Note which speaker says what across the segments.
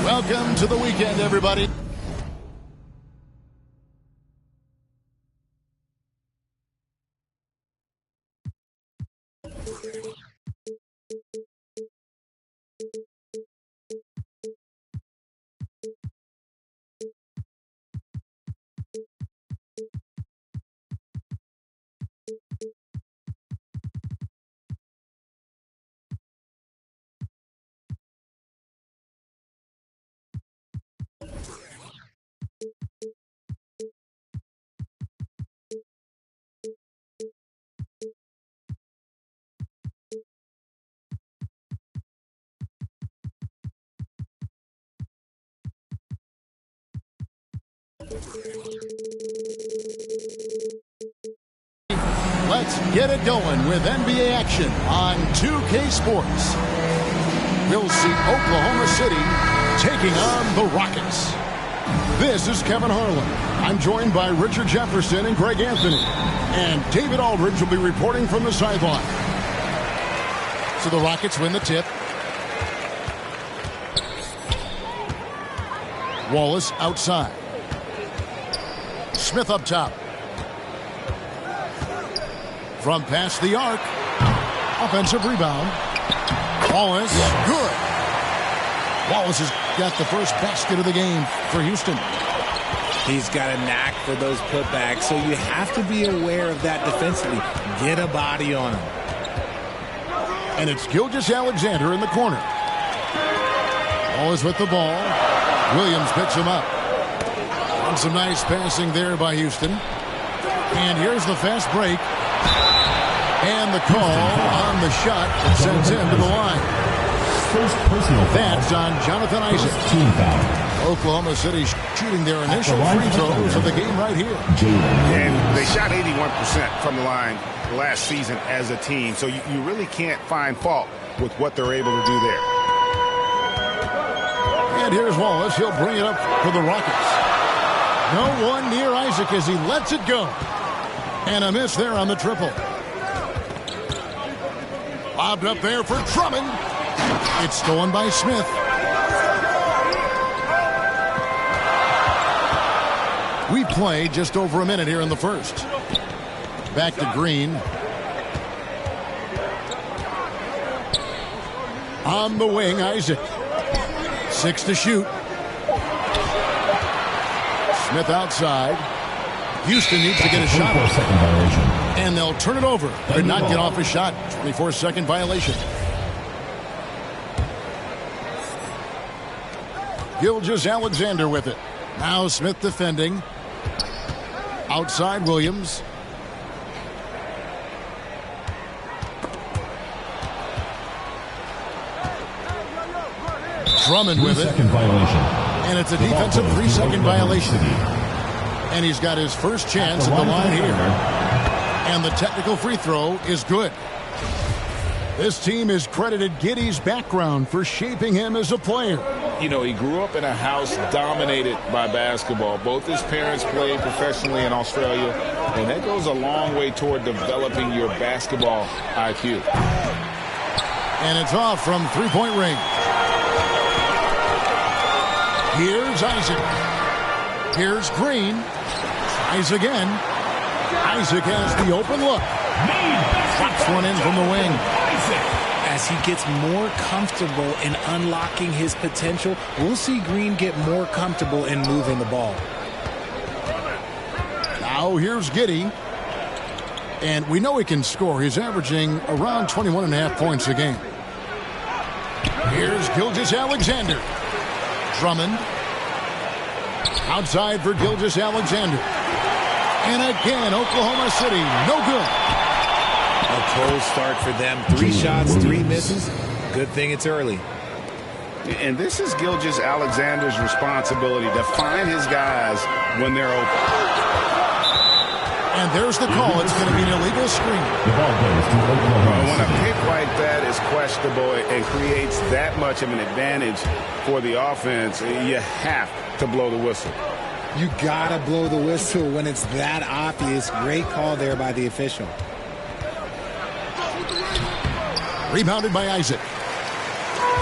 Speaker 1: Welcome to the weekend, everybody. Let's get it going with NBA action on 2K Sports. We'll see Oklahoma City taking on the Rockets. This is Kevin Harlan. I'm joined by Richard Jefferson and Greg Anthony. And David Aldridge will be reporting from the sideline. So the Rockets win the tip. Wallace outside. Smith up top. From past the arc. Offensive rebound. Wallace. Good. Wallace has got the first basket of the game for Houston.
Speaker 2: He's got a knack for those putbacks, so you have to be aware of that defensively. Get a body on him.
Speaker 1: And it's Gilgeous-Alexander in the corner. Wallace with the ball. Williams picks him up. And some nice passing there by Houston. And here's the fast break. And the call on the shot that sends him to the line.
Speaker 3: First personal foul.
Speaker 1: That's on Jonathan Isaac.
Speaker 3: Team foul.
Speaker 1: Oklahoma City shooting their initial free throws of the game right here.
Speaker 4: And they shot 81% from the line last season as a team. So you really can't find fault with what they're able to do there.
Speaker 1: And here's Wallace. He'll bring it up for the Rockets. No one near Isaac as he lets it go. And a miss there on the triple. Lobbed up there for Drummond. It's stolen by Smith. We play just over a minute here in the first. Back to Green. On the wing, Isaac. 6 to shoot. Smith outside. Houston needs to get a shot.
Speaker 3: 24-second violation.
Speaker 1: And they'll turn it over. Could not get off a shot. 24-second violation. Gilgeous-Alexander with it. Now Smith defending. Outside Williams. Drummond with it.
Speaker 3: 3-second violation.
Speaker 1: And it's a defensive 3-second violation. And he's got his first chance at the line here. And the technical free throw is good. This team has credited Giddey's background for shaping him as a player.
Speaker 5: You know, he grew up in a house dominated by basketball. Both his parents played professionally in Australia, and that goes a long way toward developing your basketball IQ.
Speaker 1: And it's off from three-point range. Here's Isaac. Here's Green. Tries again. Isaac has the open look. Drops one in from the wing.
Speaker 2: As he gets more comfortable in unlocking his potential, we'll see Green get more comfortable in moving the ball.
Speaker 1: Now here's Giddey. And we know he can score. He's averaging around 21.5 points a game. Here's Gilgeous-Alexander. Drummond. Outside for Gilgeous-Alexander. And again, Oklahoma City, no good.
Speaker 2: A cold start for them. 3 shots, 3 misses. Good thing it's early.
Speaker 4: And this is Gilgeous-Alexander's responsibility to find his guys when they're open.
Speaker 1: And there's the call. It's going to be an illegal screen.
Speaker 3: The ball goes to Oklahoma
Speaker 4: When a
Speaker 3: City.
Speaker 4: pick like that is questionable and creates that much of an advantage for the offense, you have to blow the whistle.
Speaker 2: You gotta blow the whistle when it's that obvious. Great call there by the official.
Speaker 1: Rebounded by Isaac.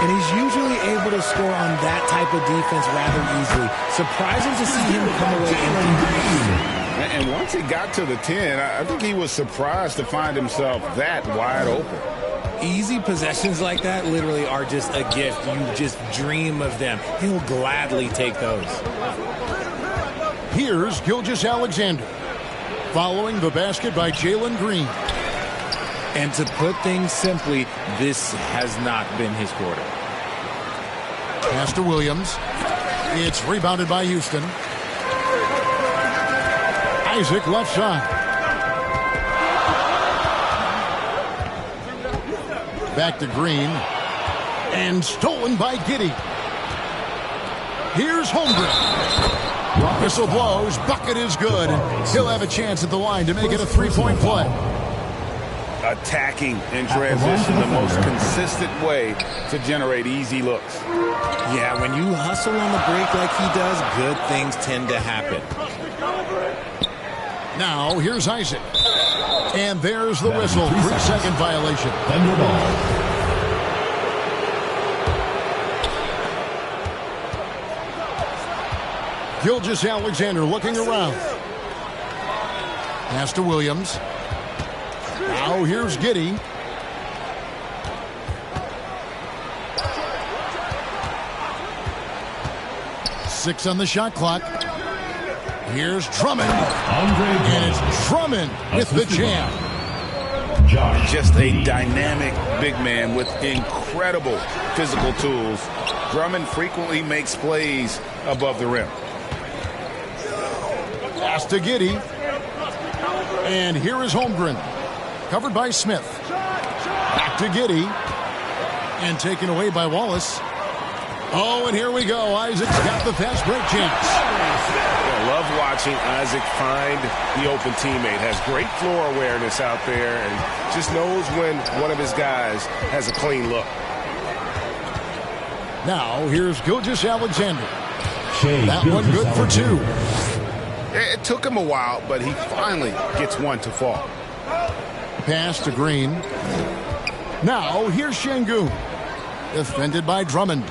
Speaker 2: And he's usually able to score on that type of defense rather easily. Surprising to see him come away empty.
Speaker 4: And once he got to the 10, I think he was surprised to find himself that wide open.
Speaker 2: Easy possessions like that literally are just a gift. You just dream of them. He'll gladly take those.
Speaker 1: Here's Gilgeous-Alexander. Following the basket by Jalen Green.
Speaker 2: And to put things simply, this has not been his quarter.
Speaker 1: Pass to Williams. It's rebounded by Houston. Isaac left side. Back to Green. And stolen by Giddey. Here's Holmgren. Whistle blows. Bucket is good. And he'll have a chance at the line to make it a three-point play.
Speaker 4: Attacking in transition, the most consistent way to generate easy looks.
Speaker 2: Yeah, when you hustle on the break like he does, good things tend to happen.
Speaker 1: Now, here's Isaac. And there's the whistle. 3-second violation.
Speaker 3: Thunder ball.
Speaker 1: Gilgeous-Alexander looking around. Pass to Williams. Now here's Giddey. Six on the shot clock. Here's Drummond. And it's Drummond with the jam.
Speaker 4: Just a dynamic big man with incredible physical tools. Drummond frequently makes plays above the rim.
Speaker 1: Pass to Giddey. And here is Holmgren. Covered by Smith. Back to Giddey. And taken away by Wallace. Oh, and here we go. Isaac's got the fast break chance.
Speaker 4: I love watching Isaac find the open teammate. Has great floor awareness out there and just knows when one of his guys has a clean look.
Speaker 1: Now, here's Gilgeous-Alexander. That one good for two.
Speaker 4: It took him a while, but he finally gets one to fall.
Speaker 1: Pass to Green. Now, here's Şengün. Defended by Drummond.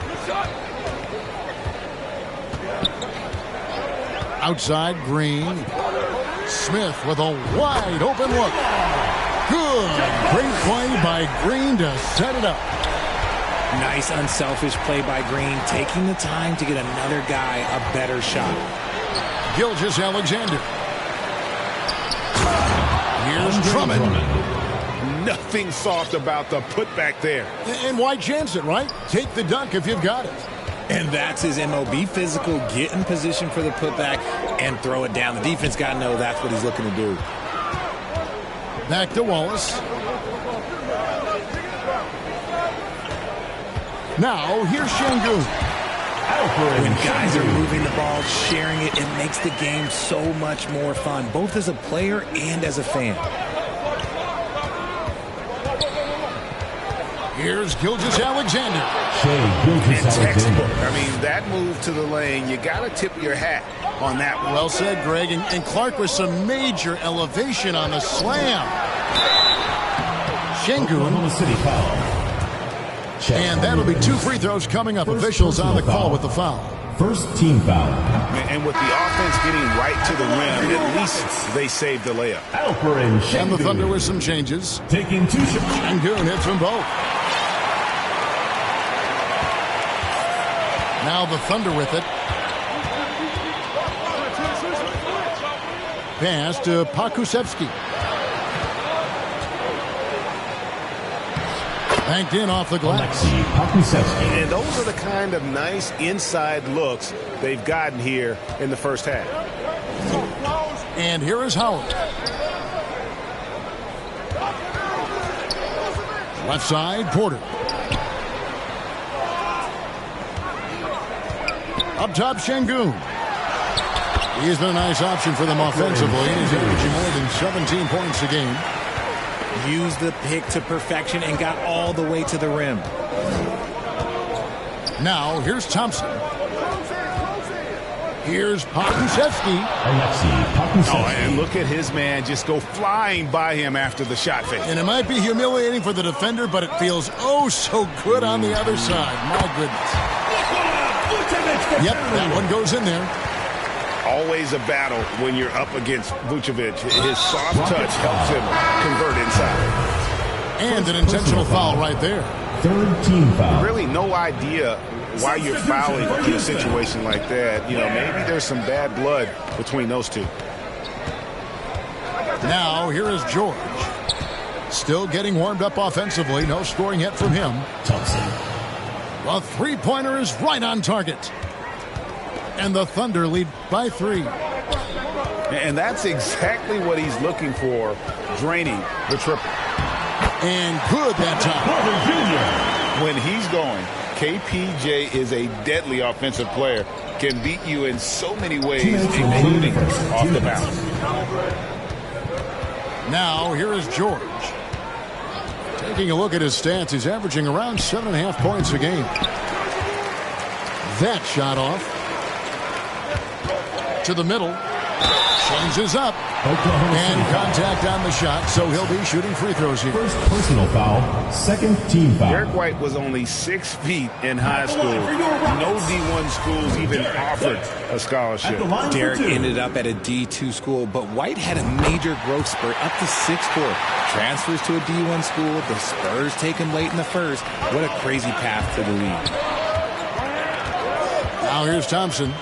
Speaker 1: Outside, Green. Smith with a wide open look. Good. Great play by Green to set it up.
Speaker 2: Nice unselfish play by Green, taking the time to get another guy a better shot.
Speaker 1: Gilgeous-Alexander. Here's Drummond.
Speaker 4: Nothing soft about the putback there.
Speaker 1: And why chance it, right? Take the dunk if you've got it.
Speaker 2: And that's his MO. Be physical, get in position for the putback, and throw it down. The defense got to know that's what he's looking to do.
Speaker 1: Back to Wallace. Now, here's Şengün.
Speaker 2: When guys are moving the ball, sharing it, it makes the game so much more fun, both as a player and as a fan.
Speaker 1: Here's Gilgeous-Alexander.
Speaker 4: Textbook. I mean, that move to the lane, you got to tip your hat on that one.
Speaker 1: Well said, Greg. And Clark with some major elevation on the slam. Şengün.
Speaker 3: City foul.
Speaker 1: And that'll be 2 free throws coming up. Officials on the call with the foul.
Speaker 3: First team foul.
Speaker 4: And with the offense getting right to the rim, at least they saved the layup.
Speaker 1: And the Thunder with some changes.
Speaker 3: Taking 2 shots.
Speaker 1: Şengün hits them both. Now the Thunder with it. Pass to Pakusevski. Banked in off the glass.
Speaker 4: And those are the kind of nice inside looks they've gotten here in the first half.
Speaker 1: And here is Howard. Left side, Porter. Up top, Şengün. He's been a nice option for them offensively. He's averaging more than 17 points a game.
Speaker 2: Used the pick to perfection and got all the way to the rim.
Speaker 1: Now, here's Thompson. Here's Pokusevski.
Speaker 5: Oh, and look at his man just go flying by him after the shot fake.
Speaker 1: And it might be humiliating for the defender, but it feels oh so good on the other side. My goodness. Yep, that one goes in there.
Speaker 4: Always a battle when you're up against Vucevic. His soft touch helps him convert inside.
Speaker 1: And an intentional foul right there.
Speaker 3: Third team foul.
Speaker 4: Really no idea why you're fouling in a situation like that. You know, maybe there's some bad blood between those two.
Speaker 1: Now, here is George. Still getting warmed up offensively. No scoring yet from him.
Speaker 3: Thompson.
Speaker 1: The three-pointer is right on target. And the Thunder lead by 3.
Speaker 5: And that's exactly what he's looking for, draining the triple.
Speaker 1: And good that time.
Speaker 5: When he's going, KPJ is a deadly offensive player. Can beat you in so many ways, including off the bounce.
Speaker 1: Now, here is George. Taking a look at his stats, he's averaging around 7.5 points a game. That shot off. To the middle. Changes up. And contact on the shot, so he'll be shooting free throws here.
Speaker 3: First personal foul, second team foul.
Speaker 4: Derek White was only 6 feet in high school. No D1 schools even offered a scholarship.
Speaker 2: Derek ended up at a D2 school, but White had a major growth spurt up to 6'4". Transfers to a D1 school. The Spurs take him late in the first. What a crazy path to the league.
Speaker 1: Now here's Thompson.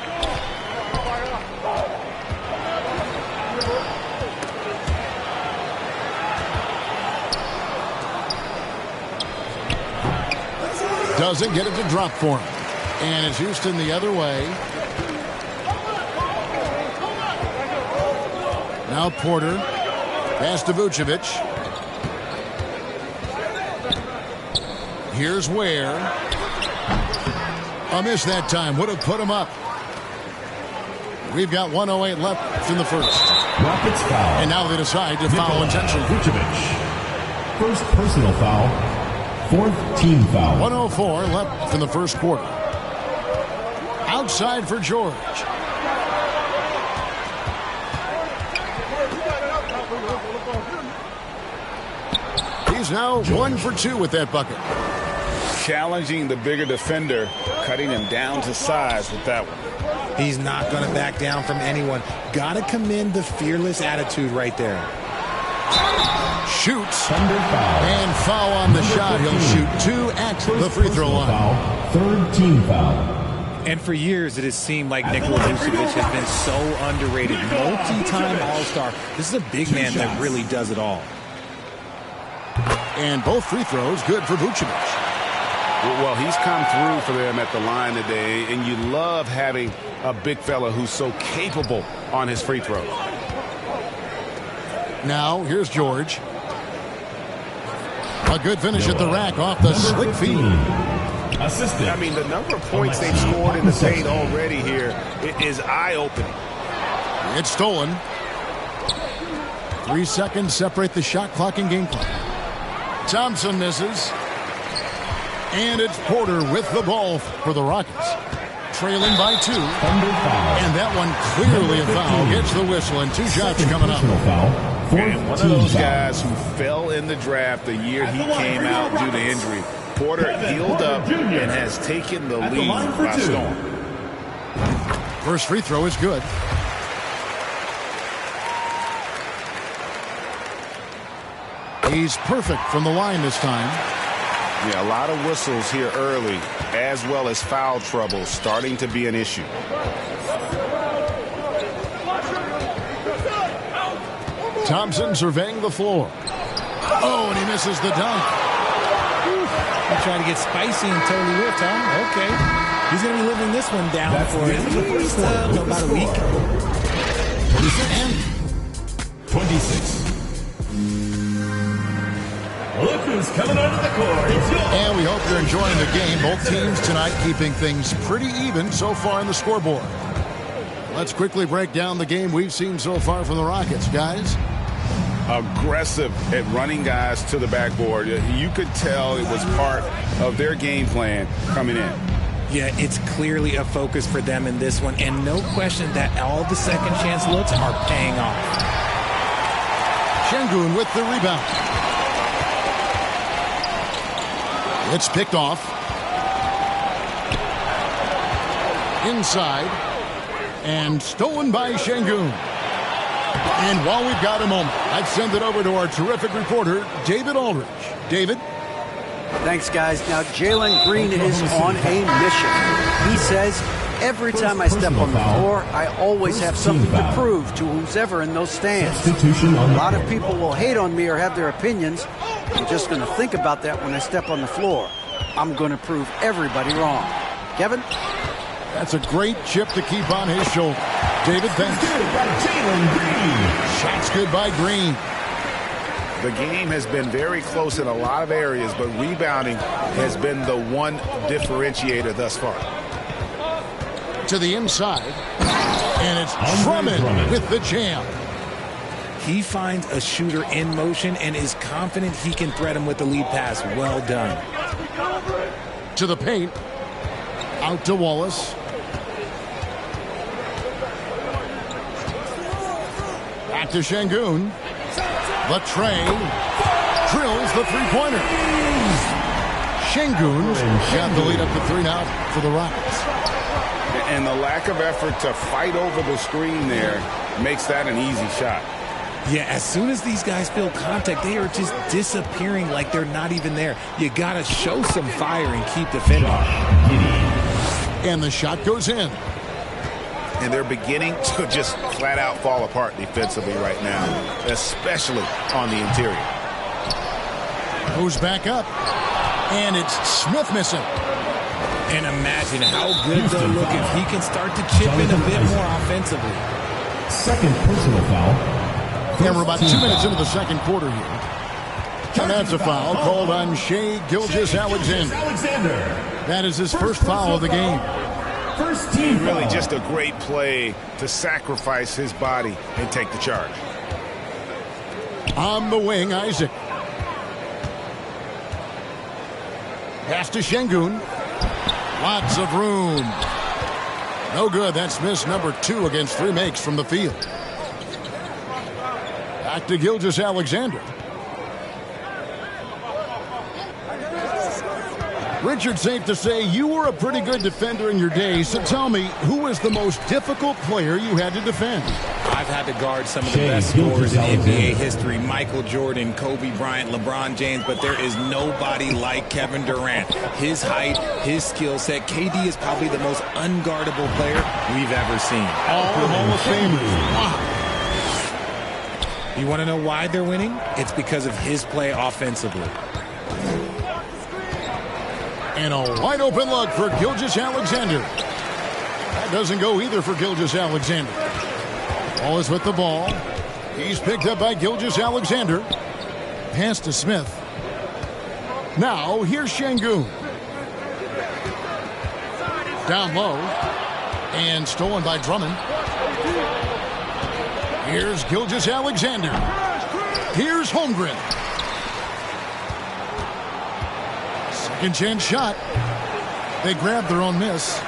Speaker 1: Doesn't get it to drop for him. And it's Houston the other way. Now Porter. Pass to Vucevic. Here's Ware. A miss that time. Would have put him up. We've got 1:08 left in the first.
Speaker 3: Rockets foul.
Speaker 1: And now they decide to foul intentionally.
Speaker 3: Vucevic. First personal foul. Fourth team foul.
Speaker 1: 1:04 left in the first quarter. Outside for George. He's now 1 for 2 with that bucket.
Speaker 5: Challenging the bigger defender, cutting him down to size with that one.
Speaker 2: He's not going to back down from anyone. Got to commend the fearless attitude right there.
Speaker 1: Shoots. And foul on the shot. He'll shoot 2 at the free throw line.
Speaker 3: Third team foul.
Speaker 2: And for years, it has seemed like Nikola Vucevic has been so underrated. Multi-time All-Star. This is a big man that really does it all.
Speaker 1: And both free throws good for Vucevic.
Speaker 4: Well, he's come through for them at the line today, and you love having a big fella who's so capable on his free throws.
Speaker 1: Now, here's George. A good finish at the rack off the slick feed.
Speaker 3: Assistant.
Speaker 4: I mean, the number of points they've scored in the paint already here is eye-opening.
Speaker 1: It's stolen. 3 seconds separate the shot clock and game clock. Thompson misses. And it's Porter with the ball for the Rockets. Trailing by 2. And that one clearly a foul. Gets the whistle and 2 shots coming up.
Speaker 5: And one of those guys who fell in the draft the year he came out due to injury. Porter healed up and has taken the lead by storm.
Speaker 1: First free throw is good. He's perfect from the line this time.
Speaker 4: Yeah, a lot of whistles here early, as well as foul trouble starting to be an issue.
Speaker 1: Thompson surveying the floor. Oh, and he misses the dunk.
Speaker 2: He tried to get spicy and totally whipped, huh? Okay. He's going to be living this one down for at least about a week.
Speaker 1: And
Speaker 3: 26. Look who's coming onto the court.
Speaker 1: we hope you're enjoying the game. Both teams tonight keeping things pretty even so far in the scoreboard. Let's quickly break down the game we've seen so far from the Rockets, guys.
Speaker 5: Aggressive at running guys to the backboard. You could tell it was part of their game plan coming in.
Speaker 2: Yeah, it's clearly a focus for them in this one, and no question that all the second chance looks are paying off.
Speaker 1: Şengün with the rebound. It's picked off. Inside. And stolen by Şengün. And while we've got a moment, I'd send it over to our terrific reporter, David Aldridge. David?
Speaker 6: Thanks, guys. Now, Jalen Green is on a mission. He says, every time I step on the floor, I always have something to prove to who's ever in those stands. A lot of people will hate on me or have their opinions. I'm just going to think about that when I step on the floor. I'm going to prove everybody wrong. Kevin?
Speaker 1: That's a great chip to keep on his shoulder. David, thanks. Shots good by Green.
Speaker 5: The game has been very close in a lot of areas, but rebounding has been the one differentiator thus far.
Speaker 1: To the inside. And it's Drummond with the jam.
Speaker 2: He finds a shooter in motion and is confident he can thread him with the lead pass. Well done.
Speaker 1: To the paint. Out to Wallace. Back to Şengün. The tray. Drills the three-pointer. Şengün's got the lead up to 3 now for the Rockets.
Speaker 5: And the lack of effort to fight over the screen there makes that an easy shot.
Speaker 2: Yeah, as soon as these guys feel contact, they are just disappearing like they're not even there. You got to show some fire and keep defending.
Speaker 1: And the shot goes in.
Speaker 5: And they're beginning to just flat out fall apart defensively right now, especially on the interior.
Speaker 1: Goes back up. And it's Smith missing.
Speaker 2: And imagine how good they'll look if he can start to chip in a bit more offensively.
Speaker 3: Second personal foul.
Speaker 1: Yeah, we're about 2 minutes into the second quarter here. And that's a foul called on Shai Gilgeous-Alexander. That is his first foul of the game.
Speaker 3: First team
Speaker 5: Really just a great play to sacrifice his body and take the charge.
Speaker 1: On the wing, Isaac. Pass to Şengün. Lots of room. No good. That's miss number 2 against 3 makes from the field. Back to Gilgeous-Alexander. Richard, safe to say you were a pretty good defender in your day. So tell me, who was the most difficult player you had to defend?
Speaker 2: I've had to guard some of the best scorers in NBA history. Michael Jordan, Kobe Bryant, LeBron James, but there is nobody like Kevin Durant. His height, his skill set. KD is probably the most unguardable player we've ever seen.
Speaker 1: All Hall of Famers. Wow.
Speaker 2: You want to know why they're winning? It's because of his play offensively.
Speaker 1: And a wide open look for Gilgeous-Alexander. That doesn't go either for Gilgeous-Alexander. Wallace with the ball. He's picked up by Gilgeous-Alexander. Pass to Smith. Now here's Şengün. Down low. And stolen by Drummond. Here's Gilgeous-Alexander. Here's Holmgren. Second chance shot. They grab their own miss.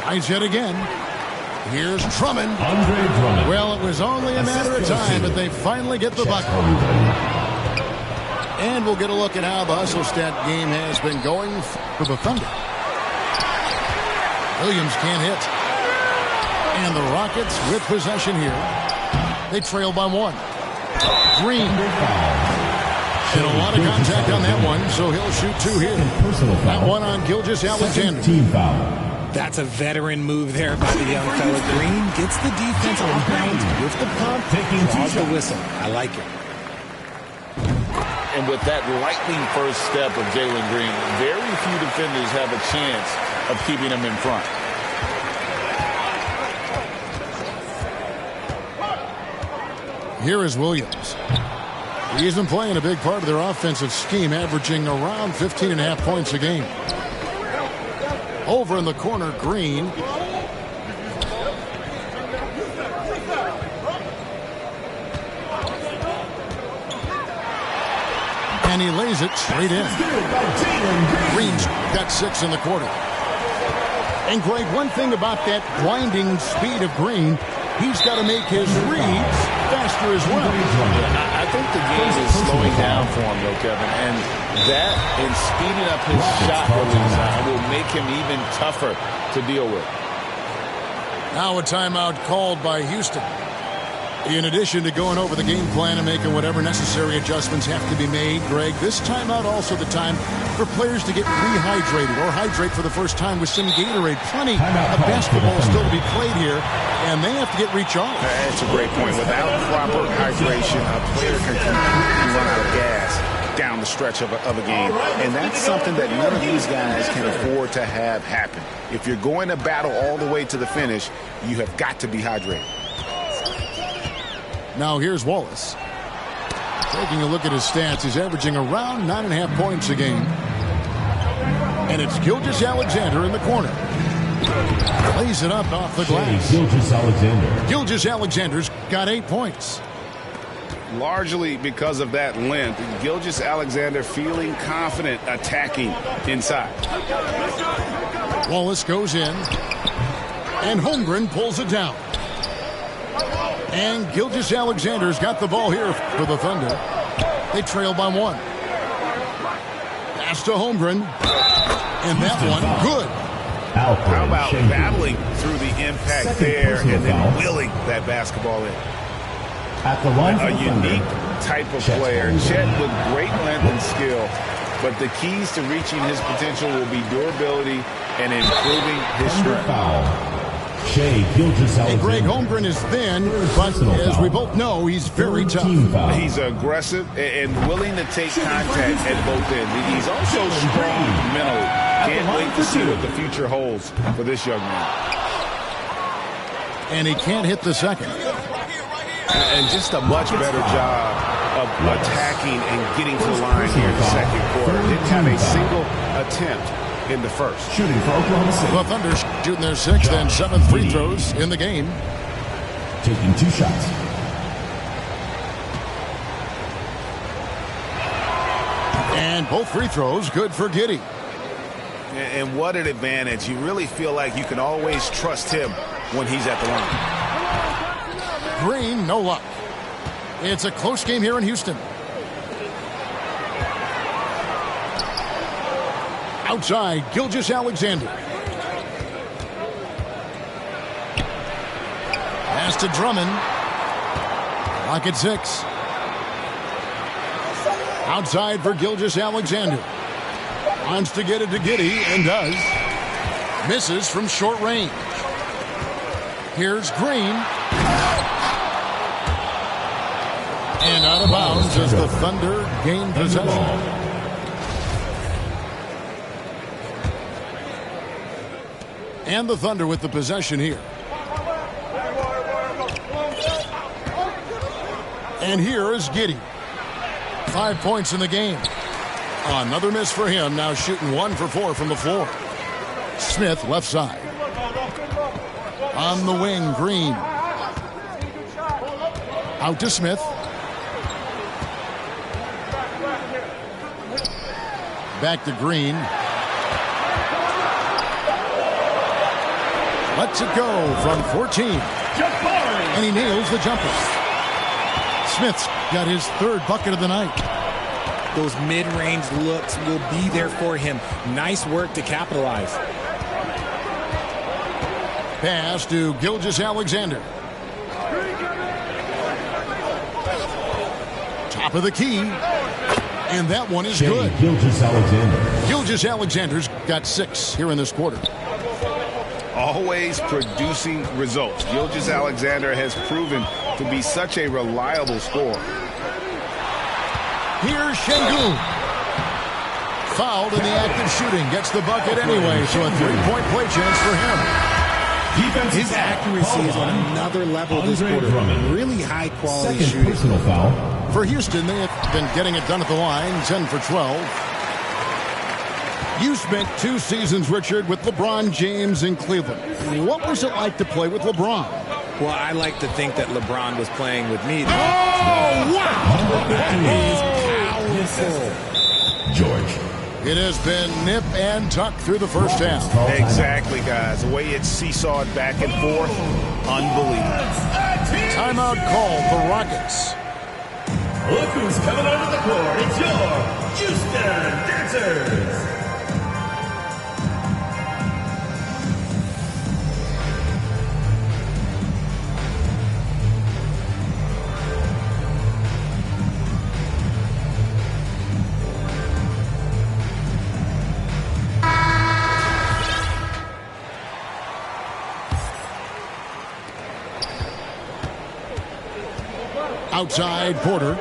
Speaker 1: Tries yet again. Here's Drummond.
Speaker 3: Andre Drummond.
Speaker 1: Well, it was only a matter of time, but they finally get the bucket. And we'll get a look at how the Hustle-Stat game has been going for the Thunder. Williams can't hit. And the Rockets with possession here. They trail by 1. Green. And a lot of contact on that one, so he'll shoot 2 here. That one on Gilgeous-Alexander.
Speaker 3: Team foul.
Speaker 2: That's a veteran move there by the young fella. Green gets the defense on bounds with the pump, draws the whistle. I like it.
Speaker 5: And with that lightning first step of Jalen Green, very few defenders have a chance of keeping him in front.
Speaker 1: Here is Williams. He's been playing a big part of their offensive scheme, averaging around 15.5 points a game. Over in the corner, Green. And he lays it straight in. Green's got 6 in the quarter. And Greg, one thing about that blinding speed of Green, he's got to make his reads faster as well.
Speaker 5: I think the game is slowing down for him, though, Kevin. And that and speeding up his shot release will make him even tougher to deal with.
Speaker 1: Now a timeout called by Houston. In addition to going over the game plan and making whatever necessary adjustments have to be made, Greg, this timeout also the time for players to get rehydrated or hydrate for the first time with some Gatorade. Plenty of basketball still to be played here, and they have to get recharged.
Speaker 4: That's a great point. Without proper hydration, a player can completely run out of gas down the stretch of a game. And that's something that none of these guys can afford to have happen. If you're going to battle all the way to the finish, you have got to be hydrated.
Speaker 1: Now here's Wallace. Taking a look at his stats, he's averaging around 9.5 points a game. And it's Gilgeous-Alexander in the corner. Lays it up off the glass.
Speaker 3: Gilgeous-Alexander.
Speaker 1: Gilgeous-Alexander's got 8 points.
Speaker 4: Largely because of that length, Gilgeous-Alexander feeling confident attacking inside.
Speaker 1: Wallace goes in. And Holmgren pulls it down. And Gilgeous-Alexander's got the ball here for the Thunder. They trail by 1. Pass to Holmgren. And that one, good.
Speaker 4: How about battling through the impact there and then willing that basketball in?
Speaker 3: At the line
Speaker 4: A unique type of player. Chet with great length and skill. But the keys to reaching his potential will be durability and improving his strength.
Speaker 1: And Greg Holmgren is thin, but as we both know, he's very tough.
Speaker 4: He's aggressive and willing to take contact at both ends. He's also strong mentally. Can't wait to see what the future holds for this young man.
Speaker 1: And he can't hit the second.
Speaker 4: And just a much better job of attacking and getting to the line here in the second quarter. Didn't have a single attempt in the first.
Speaker 3: Shooting for Oklahoma City.
Speaker 1: The Thunder shooting their 6th and 7th free throws in the game.
Speaker 3: Taking 2 shots.
Speaker 1: And both free throws good for Giddey.
Speaker 4: And what an advantage. You really feel like you can always trust him when he's at the line.
Speaker 1: Green, no luck. It's a close game here in Houston. Outside, Gilgeous-Alexander. Pass to Drummond. Clock at 6. Outside for Gilgeous-Alexander. Wants to get it to Giddey and does. Misses from short range. Here's Green. And out of bounds as the Thunder gain possession. And the Thunder with the possession here. And here is Giddey. 5 points in the game. Another miss for him. Now shooting 1 for 4 from the floor. Smith left side. On the wing, Green. Out to Smith. Back to Green. Lets it go from 14. And he nails the jumper. Smith's got his 3rd bucket of the night.
Speaker 2: Those mid-range looks will be there for him. Nice work to capitalize.
Speaker 1: Pass to Gilgeous-Alexander. Top of the key. And that one is good.
Speaker 3: Gilgeous-Alexander.
Speaker 1: Gilgeous-Alexander's got 6 here in this quarter.
Speaker 4: Always producing results. Gilgeous-Alexander has proven to be such a reliable scorer.
Speaker 1: Here's Şengün. Fouled in the act of shooting. Gets the bucket anyway, so a 3-point play chance for him.
Speaker 2: His accuracy is on another level this quarter. Really high quality
Speaker 3: Second
Speaker 2: shooting.
Speaker 3: personal foul.
Speaker 1: For Houston, they have been getting it done at the line, 10 for 12. You spent 2 seasons, Richard, with LeBron James in Cleveland. What was it like to play with LeBron?
Speaker 2: Well, I like to think that LeBron was playing with me.
Speaker 1: Oh, wow!
Speaker 2: That is powerful.
Speaker 3: George.
Speaker 1: It has been nip and tuck through the first half.
Speaker 4: Exactly, guys. The way it's seesawed back and forth, unbelievable.
Speaker 1: Timeout called the Rockets.
Speaker 7: Look who's coming onto the court. It's your Houston Dancers.
Speaker 1: Outside, Porter.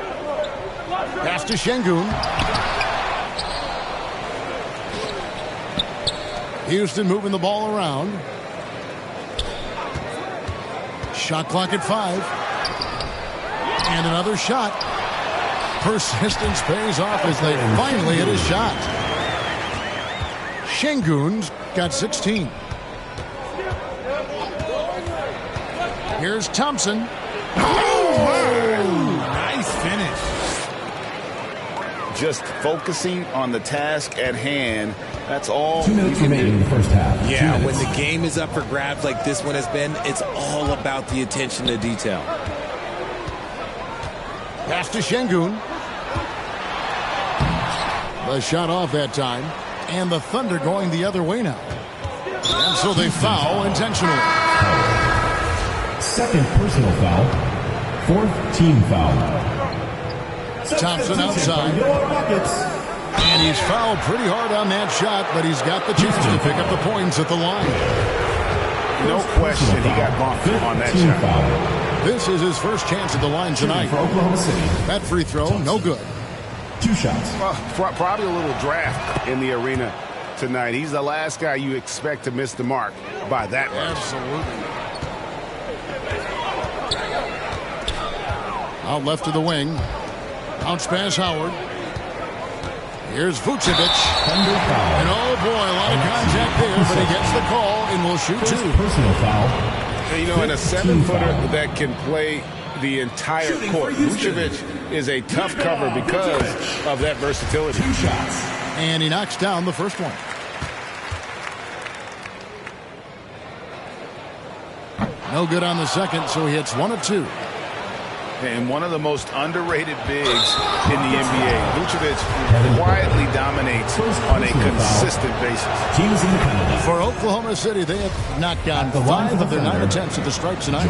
Speaker 1: Pass to Şengün. Houston moving the ball around. Shot clock at 5. And another shot. Persistence pays off as they finally hit a shot. Şengün's got 16. Here's Thompson.
Speaker 2: Nice finish.
Speaker 4: Just focusing on the task at hand. That's all.
Speaker 3: 2 minutes remaining in the first half.
Speaker 2: Yeah, when the game is up for grabs like this one has been, it's all about the attention to detail.
Speaker 1: Pass to Şengün. The shot off that time. And the Thunder going the other way now. And so they foul intentionally.
Speaker 3: Second personal foul. 4th team foul.
Speaker 1: Thompson outside. And he's fouled pretty hard on that shot, but he's got the chance to pick up the points at the line.
Speaker 4: No question he got bumped on that shot.
Speaker 3: Foul.
Speaker 1: This is his first chance at the line tonight.
Speaker 3: For Oklahoma City.
Speaker 1: That free throw, no good.
Speaker 3: 2 shots.
Speaker 4: Probably a little draft in the arena tonight. He's the last guy you expect to miss the mark by that much.
Speaker 1: Absolutely. Out left to the wing. Bounce pass Howard. Here's Vucevic. And oh boy, a lot of contact there, but he gets the call and will shoot 2.
Speaker 3: Personal foul.
Speaker 4: You know, in a 7-footer that can play the entire court, Vucevic is a tough cover because of that versatility.
Speaker 3: 2 shots.
Speaker 1: And he knocks down the first one. No good on the second, so he hits 1 of 2.
Speaker 4: And one of the most underrated bigs in the NBA. Vucevic quietly dominates on a consistent basis.
Speaker 3: Teams in the penalty.
Speaker 1: For Oklahoma City, they have knocked down 5 of their 9 attempts at the stripes tonight.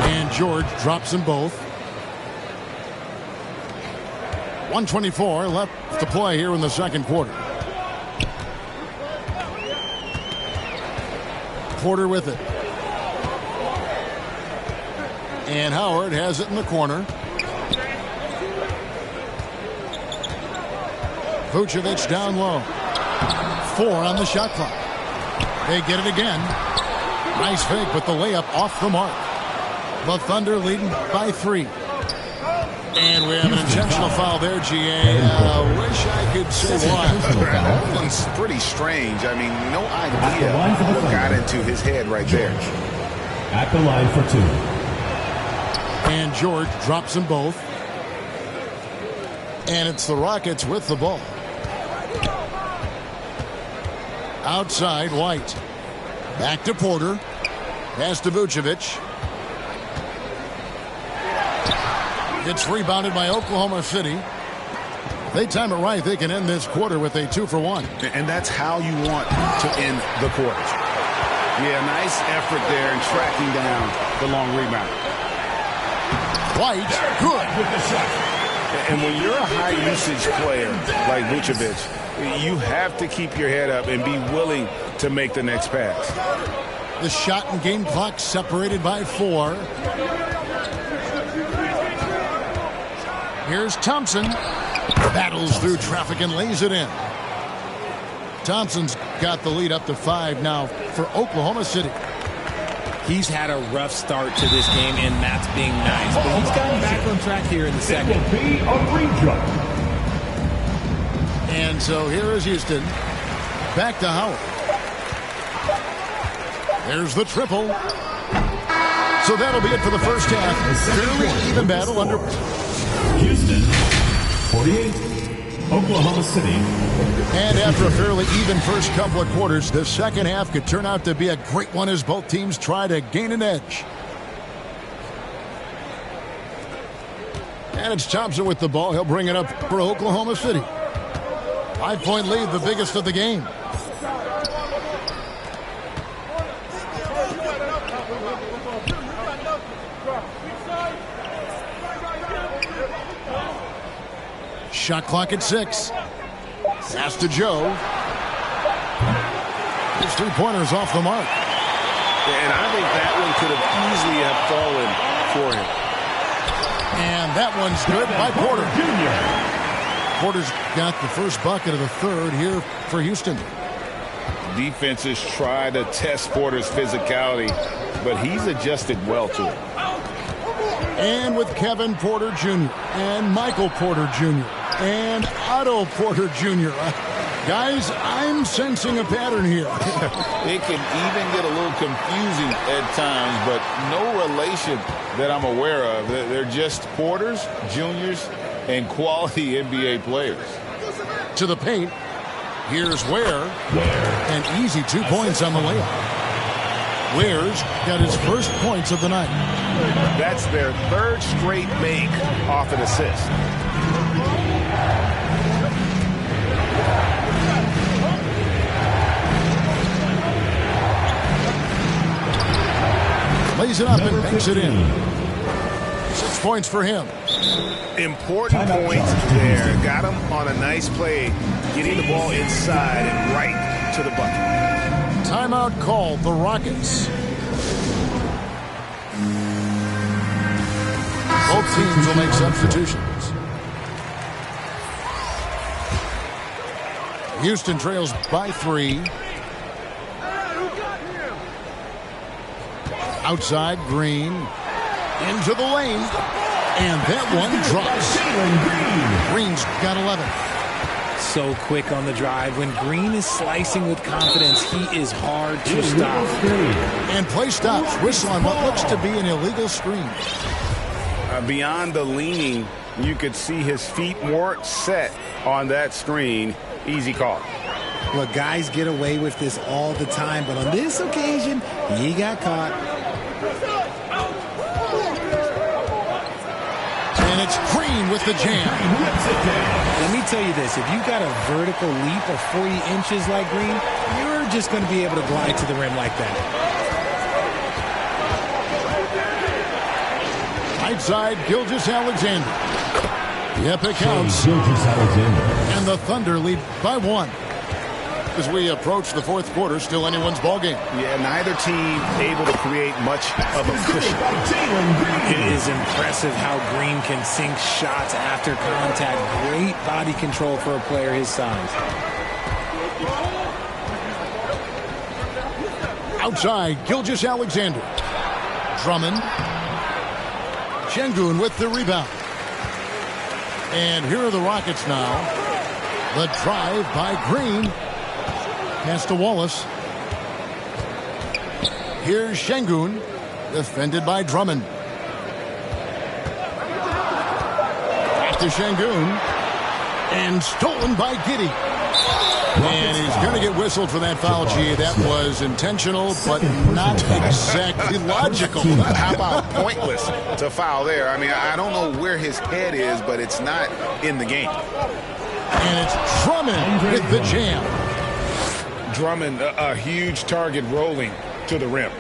Speaker 1: And George drops them both. 1:24 left to play here in the second quarter. Porter with it. And Howard has it in the corner. Vucevic down low. 4 on the shot clock. They get it again. Nice fake, but the layup off the mark. The Thunder leading by 3. And we have an intentional foul there, GA. Wish I could say why.
Speaker 4: That one's pretty strange. I mean, no idea what got into his head right there.
Speaker 3: At the line for 2.
Speaker 1: And George drops them both. And it's the Rockets with the ball. Outside, White. Back to Porter. Pass to Vucevic. It's rebounded by Oklahoma City. They time it right. They can end this quarter with a 2-for-1.
Speaker 4: And that's how you want to end the quarter. Yeah, nice effort there in tracking down the long rebound.
Speaker 1: White, good with the shot.
Speaker 4: And when you're a high-usage player like Vucevic, you have to keep your head up and be willing to make the next pass.
Speaker 1: The shot and game clock separated by 4. Here's Thompson. Battles through traffic and lays it in. Thompson's got the lead up to 5 now for Oklahoma City.
Speaker 2: He's had a rough start to this game, and that's being nice. But he's gotten back on track here in the second.
Speaker 3: It will be a redraw.
Speaker 1: And so here is Houston. Back to Howard. There's the triple. So that'll be it for the first half. Fairly even battle under.
Speaker 3: Houston, 48. Oklahoma City.
Speaker 1: And after a fairly even first couple of quarters, the second half could turn out to be a great one as both teams try to gain an edge. And it's Thompson with the ball. He'll bring it up for Oklahoma City. 5-point lead, the biggest of the game. Shot clock at 6. Pass to Joe. His three-pointer's off the mark.
Speaker 4: And I think that one could have easily have fallen for him.
Speaker 1: And that one's good by Porter. Porter's got the first bucket of the third here for Houston.
Speaker 5: Defenses try to test Porter's physicality, but he's adjusted well to it.
Speaker 1: And with Kevin Porter Jr. and Michael Porter Jr. and Otto Porter Jr. Guys, I'm sensing a pattern here.
Speaker 5: It can even get a little confusing at times, but no relation that I'm aware of. They're just Porters, Juniors, and quality NBA players.
Speaker 1: To the paint. Here's Ware. An easy 2 points on the layup. Ware's got his first points of the night.
Speaker 4: That's their third straight make off an assist.
Speaker 1: Lays it up and banks it in. 6 points for him.
Speaker 4: Important points there. Got him on a nice play, getting the ball inside and right to the bucket.
Speaker 1: Timeout called, the Rockets. Both teams will make substitutions. Houston trails by 3. Outside, Green. Into the lane. And that one drops. Green's got 11.
Speaker 2: So quick on the drive. When Green is slicing with confidence, he is hard to stop.
Speaker 1: And play stops. Whistle on what looks to be an illegal screen.
Speaker 4: Beyond the leaning, you could see his feet weren't set on that screen. Easy call.
Speaker 2: Look, guys get away with this all the time, but on this occasion, he got caught.
Speaker 1: And it's Green with the jam.
Speaker 2: Let me tell you this. If you got a vertical leap of 40 inches like Green, you're just going to be able to glide to the rim like that.
Speaker 1: Right side, Gilgeous-Alexander. Yep, it counts.
Speaker 3: Gilgeous-Alexander.
Speaker 1: And the Thunder lead by 1. As we approach the fourth quarter, still anyone's ball game.
Speaker 4: Yeah, neither team able to create much of a cushion.
Speaker 2: It is impressive how Green can sink shots after contact. Great body control for a player his size.
Speaker 1: Outside, Gilgeous-Alexander. Drummond. Şengün with the rebound. And here are the Rockets now. The drive by Green. Pass to Wallace. Here's Şengün. Defended by Drummond. Back to Şengün. And stolen by Giddey. And he's going to get whistled for that foul, G. That was intentional, but not exactly logical.
Speaker 4: How about pointless to foul there? I mean, I don't know where his head is, but it's not in the game.
Speaker 1: And it's Drummond with the jam.
Speaker 5: Drummond, a huge target rolling to the rim.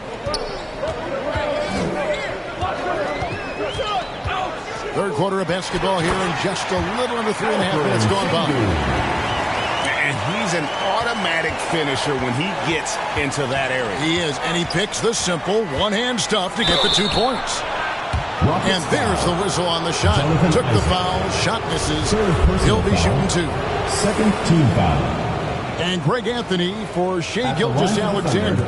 Speaker 1: Third quarter of basketball here in just a little under 3.5 minutes gone by.
Speaker 4: And he's an automatic finisher when he gets into that area.
Speaker 1: He is, and he picks the simple one-hand stuff to get the 2 points. And there's the whistle on the shot. Took the foul, shot misses. He'll be shooting 2.
Speaker 3: Second team foul.
Speaker 1: And Greg Anthony for Shai Gilgeous-Alexander.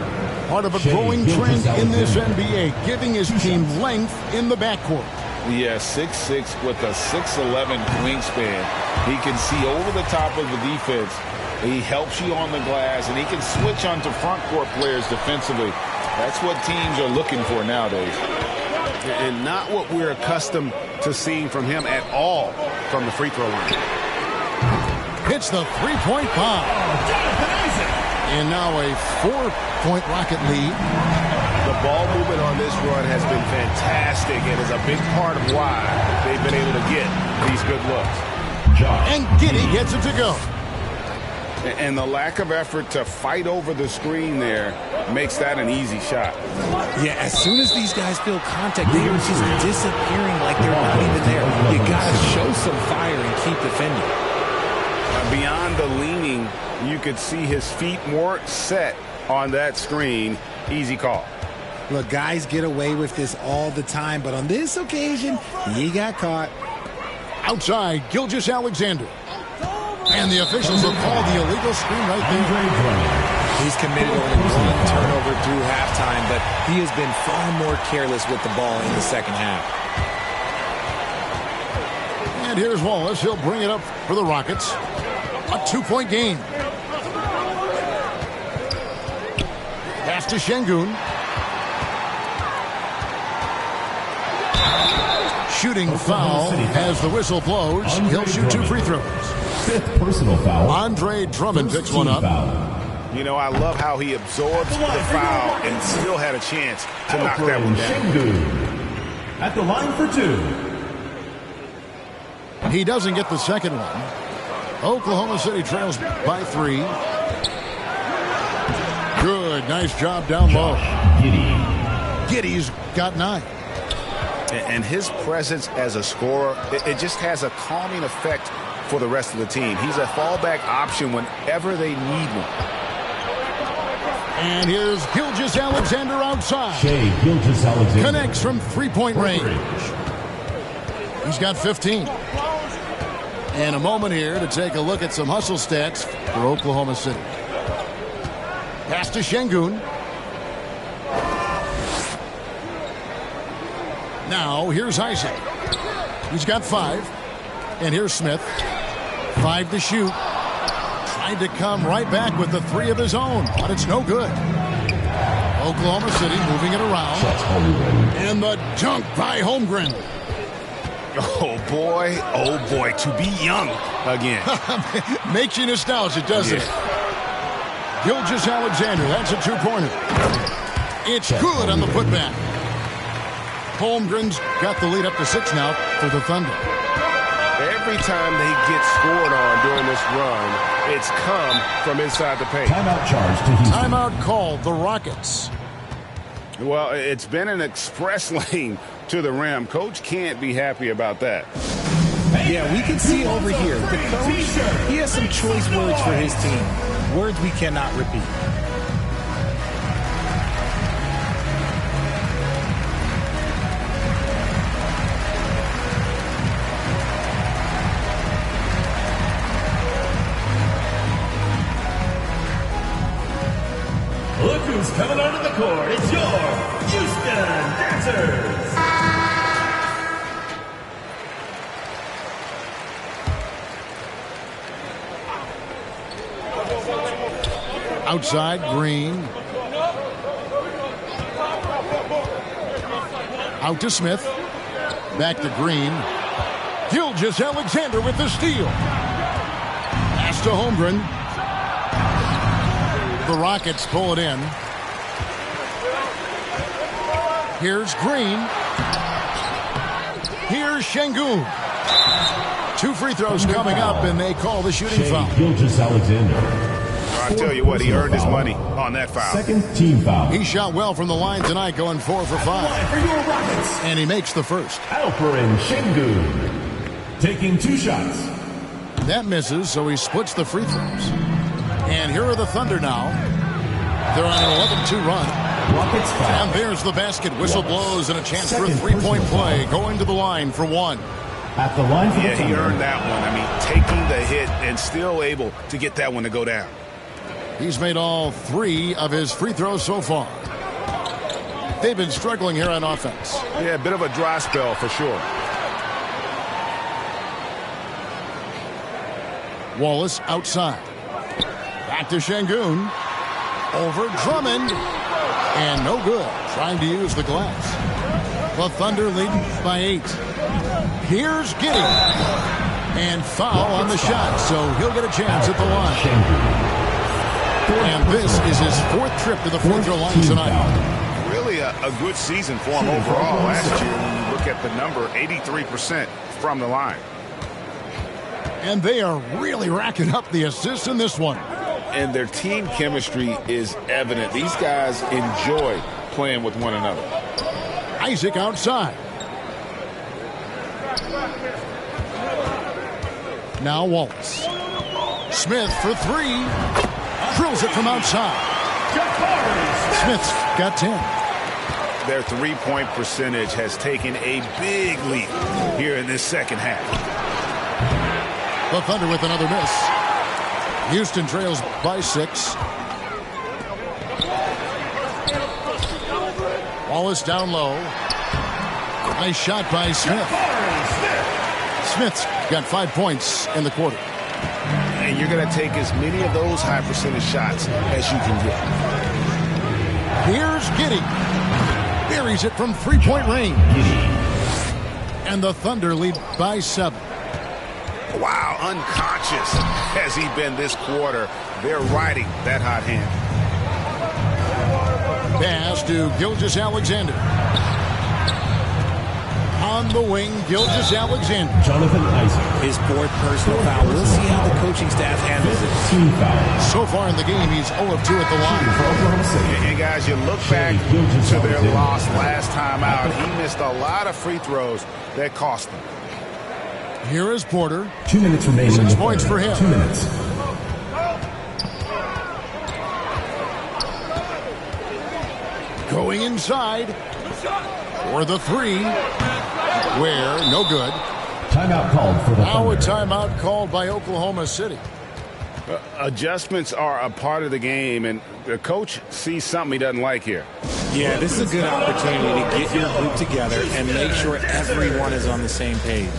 Speaker 1: Part of a growing trend in this NBA, giving his team length in the backcourt.
Speaker 5: Yeah, 6'6" with a 6'11" wingspan. He can see over the top of the defense. He helps you on the glass, and he can switch onto front court players defensively. That's what teams are looking for nowadays.
Speaker 4: And not what we're accustomed to seeing from him at all from the free throw line.
Speaker 1: Hits the three-point bomb. And now a 4-point Rocket lead.
Speaker 4: The ball movement on this run has been fantastic and is a big part of why they've been able to get these good looks.
Speaker 1: And Giddey gets it to go.
Speaker 5: And the lack of effort to fight over the screen there makes that an easy shot.
Speaker 2: Yeah, as soon as these guys feel contact, they are just disappearing like they're not even there. You got to show some fire and keep defending.
Speaker 4: Beyond the leaning, you could see his feet more set on that screen. Easy call.
Speaker 8: Look, guys get away with this all the time, but on this occasion, he got caught.
Speaker 1: Outside, Gilgeous-Alexander. And the officials will call the illegal screen right there.
Speaker 2: He's committed only one turnover through halftime, but he has been far more careless with the ball in the second half.
Speaker 1: And here's Wallace. He'll bring it up for the Rockets. A 2-point game. Pass to Şengün. Shooting foul as the whistle blows. He'll shoot 2 free throws.
Speaker 3: 5th personal foul.
Speaker 1: Andre Drummond picks one up.
Speaker 4: You know, I love how he absorbs the foul and still had a chance to knock that one down.
Speaker 3: At the line for 2.
Speaker 1: He doesn't get the second one. Oklahoma City trails by 3. Good. Nice job down low. Giddey's got 9.
Speaker 4: And his presence as a scorer, it just has a calming effect for the rest of the team. He's a fallback option whenever they need one.
Speaker 1: And here's Gilgeous-Alexander outside.
Speaker 3: Gilgeous-Alexander
Speaker 1: connects from 3-point range. He's got 15. And a moment here to take a look at some hustle stats for Oklahoma City. Pass to Şengün. Now here's Isaac. He's got 5. And here's Smith. 5 to shoot. Tried to come right back with the 3 of his own, but it's no good. Oklahoma City moving it around. And the dunk by Holmgren.
Speaker 4: Oh, boy, to be young again.
Speaker 1: Makes you nostalgic, doesn't it? Gilgeous-Alexander, that's a 2-pointer. It's good on the putback. Holmgren's got the lead up to 6 now for the Thunder.
Speaker 4: Every time they get scored on during this run, it's come from inside the paint.
Speaker 3: Timeout charge to Houston.
Speaker 1: Timeout called the Rockets.
Speaker 5: Well, it's been an express lane to the rim. Coach can't be happy about that.
Speaker 2: Yeah, we can see over here. The coach, he has some choice words for his team. Words we cannot repeat.
Speaker 7: Look who's coming onto the court. It's your Houston Dancers.
Speaker 1: Outside, Green. Out to Smith. Back to Green. Gilgeous-Alexander with the steal. Pass to Holmgren. The Rockets pull it in. Here's Green. Here's Şengün. 2 free throws coming up, and they call the shooting foul.
Speaker 3: Gilgeous-Alexander.
Speaker 4: I'll tell you what, he earned his money on that foul.
Speaker 3: 2nd team foul.
Speaker 1: He shot well from the line tonight, going 4 for 5.
Speaker 3: For your Rockets.
Speaker 1: And he makes the first.
Speaker 3: Alperen Şengün. Taking 2 shots.
Speaker 1: That misses, so he splits the free throws. And here are the Thunder now. They're on an 11-2 run.
Speaker 3: Rockets foul.
Speaker 1: And there's the basket. Whistle blows and a chance for a 3-point play. Going to the line for 1.
Speaker 3: At the line for the
Speaker 4: Yeah, he earned that one. I mean, taking the hit and still able to get that one to go down.
Speaker 1: He's made all 3 of his free throws so far. They've been struggling here on offense.
Speaker 4: Yeah, a bit of a dry spell for sure.
Speaker 1: Wallace outside. Back to Şengün. Over Drummond. And no good. Trying to use the glass. The Thunder leading by 8. Here's Giddey. And foul on the shot, so he'll get a chance at the line. And this is his 4th trip to the free throw line tonight.
Speaker 4: Really a good season for him overall. Last year, when you look at the number, 83% from the line.
Speaker 1: And they are really racking up the assists in this one.
Speaker 5: And their team chemistry is evident. These guys enjoy playing with one another.
Speaker 1: Isaac outside. Now Wallace. Smith for 3. Drills it from outside. Smith's got 10.
Speaker 4: Their three-point percentage has taken a big leap here in this second half.
Speaker 1: The Thunder with another miss. Houston trails by 6. Wallace down low. Nice shot by Smith. Smith's got 5 points in the quarter.
Speaker 4: And you're going to take as many of those high percentage shots as you can get.
Speaker 1: Here's Giddey. Buries it from 3-point range. And the Thunder lead by 7.
Speaker 4: Wow, unconscious has he been this quarter. They're riding that hot hand.
Speaker 1: Pass to Gilgeous-Alexander. On the wing, Gilgeous-Alexander.
Speaker 3: Jonathan Isaac.
Speaker 2: His 4th personal foul. We'll see how the coaching staff handles it.
Speaker 3: Team foul.
Speaker 1: So far in the game, he's 0 of 2 at the line.
Speaker 4: And guys, you look back to their loss last time out. He missed a lot of free throws that cost him.
Speaker 1: Here is Porter.
Speaker 3: 2 minutes remaining.
Speaker 1: 6 points for him.
Speaker 3: 2 minutes.
Speaker 1: Going inside for the 3. Where, no good.
Speaker 3: Timeout called for the
Speaker 1: Now a
Speaker 3: Thunder.
Speaker 1: timeout called by Oklahoma City.
Speaker 4: Adjustments are a part of the game, and the coach sees something he doesn't like here.
Speaker 2: Yeah, this is a good opportunity to get your group together and make sure everyone is on the same page.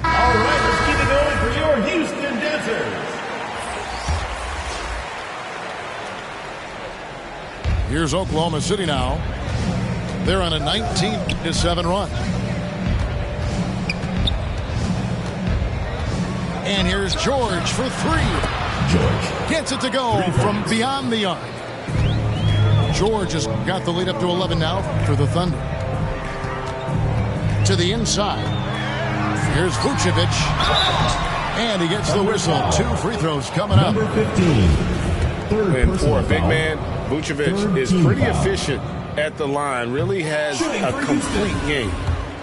Speaker 7: All right, let's keep it going for your Houston Dancers.
Speaker 1: Here's Oklahoma City now. They're on a 19-7 run. And here's George for 3.
Speaker 3: George
Speaker 1: Gets it to go from beyond the arc. George has got the lead up to 11 now for the Thunder. To the inside. Here's Vucevic. And he gets the whistle. 2 free throws coming up.
Speaker 3: Number 15. Third
Speaker 5: And for a
Speaker 3: personal
Speaker 5: big
Speaker 3: foul.
Speaker 5: man, Vucevic is pretty efficient at the line. Really has a complete game.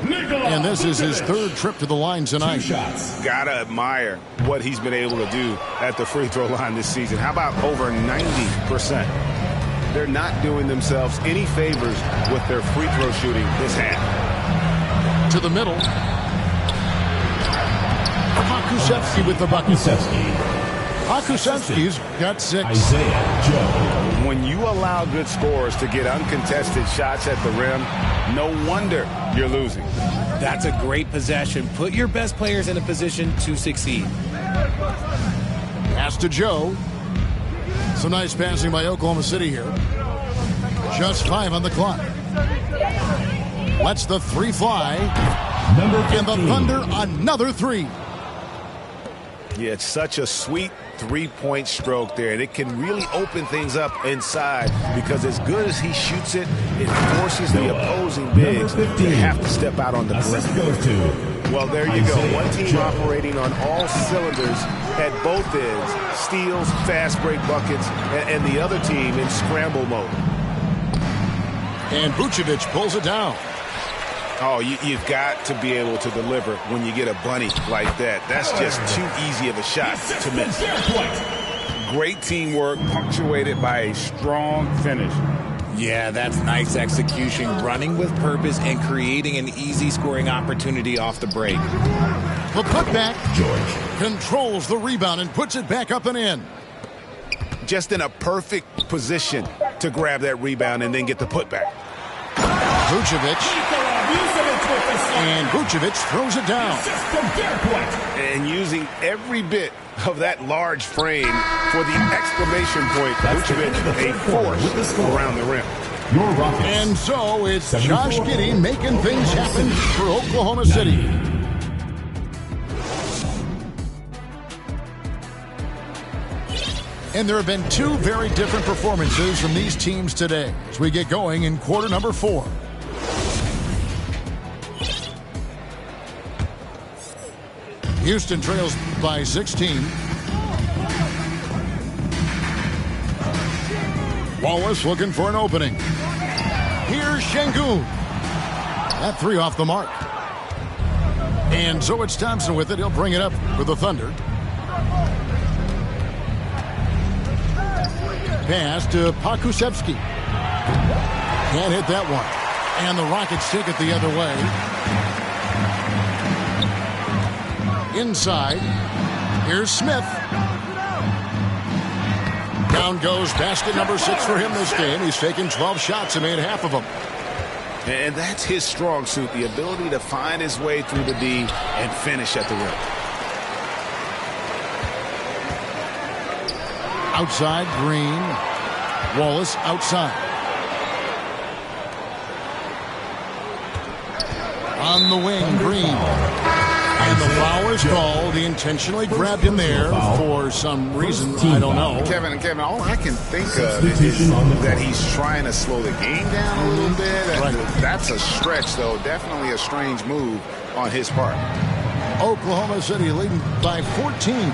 Speaker 1: And this is his 3rd trip to the line tonight.
Speaker 4: Gotta admire what he's been able to do at the free throw line this season. How about over 90%? They're not doing themselves any favors with their free throw shooting this half.
Speaker 1: To the middle. Pokusevski with the bucket. Pokusevski's got 6.
Speaker 3: Isaiah Joe.
Speaker 4: When you allow good scorers to get uncontested shots at the rim, no wonder you're losing.
Speaker 2: That's a great possession. Put your best players in a position to succeed.
Speaker 1: Pass to Joe. Some nice passing by Oklahoma City here. Just 5 on the clock. Lets the 3 fly.
Speaker 3: Number 15.
Speaker 1: And the Thunder another 3.
Speaker 4: Yeah, it's such a sweet three-point stroke there, and it can really open things up inside because as good as he shoots it, it forces the opposing bigs to have to step out on the
Speaker 3: Assist
Speaker 4: perimeter.
Speaker 3: goes to
Speaker 4: Well, there you go.
Speaker 3: Isaiah
Speaker 4: One team
Speaker 3: Joe.
Speaker 4: operating on all cylinders at both ends. Steals, fast break buckets, and the other team in scramble mode.
Speaker 1: And Vucevic pulls it down.
Speaker 4: Oh, you've got to be able to deliver when you get a bunny like that. That's just too easy of a shot to miss.
Speaker 5: Great teamwork punctuated by a strong finish.
Speaker 2: Yeah, that's nice execution, running with purpose and creating an easy scoring opportunity off the break.
Speaker 1: The putback.
Speaker 3: George.
Speaker 1: Controls the rebound and puts it back up and in.
Speaker 4: Just in a perfect position to grab that rebound and then get the putback.
Speaker 1: Vucevic. And Vucevic throws it down.
Speaker 5: And using every bit of that large frame for the exclamation point. Vucevic, a force around the rim.
Speaker 1: And so it's Josh Giddey making things happen for Oklahoma City. And there have been two very different performances from these teams today as we get going in quarter number 4. Houston trails by 16. Wallace looking for an opening. Here's Şengün. That three off the mark. And so it's Thompson with it. He'll bring it up with the Thunder. Pass to Pakusevski. Can't hit that one. And the Rockets take it the other way. Inside. Here's Smith. Down goes basket number 6 for him this game. He's taken 12 shots and made half of them.
Speaker 4: And that's his strong suit, the ability to find his way through the D and finish at the rim.
Speaker 1: Outside, Green. Wallace outside. On the wing, Green. And the foul is called. He intentionally grabbed him there for some reason. I don't know.
Speaker 4: Kevin, all I can think of is that he's trying to slow the game down a little bit.
Speaker 1: Right.
Speaker 4: That's a stretch, though. Definitely a strange move on his part.
Speaker 1: Oklahoma City leading by 14.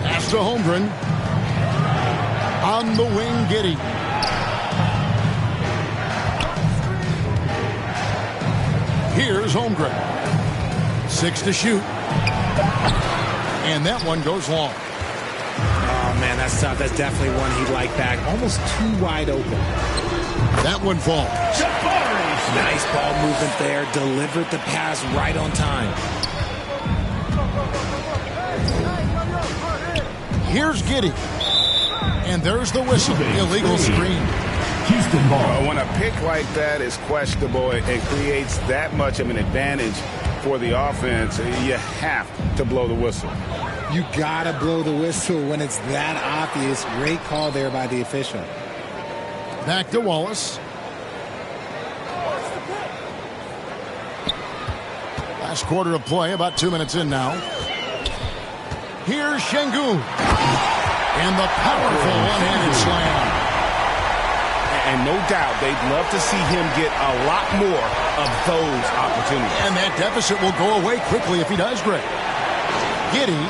Speaker 1: Pass to Holmgren. On the wing, Giddey. Here's Holmgren. 6 to shoot. And that one goes long.
Speaker 2: Oh, man, that's tough. That's definitely one he'd like back. Almost too wide open.
Speaker 1: That one falls.
Speaker 2: Nice ball movement there. Delivered the pass right on time.
Speaker 1: Here's Giddey. And there's the whistle. Illegal screen.
Speaker 3: Houston ball.
Speaker 4: When a pick like that is questionable, it creates that much of an advantage for the offense. You have to blow the whistle.
Speaker 8: You gotta blow the whistle when it's that obvious. Great call there by the official.
Speaker 1: Back to Wallace. Last quarter of play, about 2 minutes in now. Here's Şengün. And the powerful one-handed slam.
Speaker 4: And no doubt they'd love to see him get a lot more of those opportunities.
Speaker 1: And that deficit will go away quickly if he does great. Giddey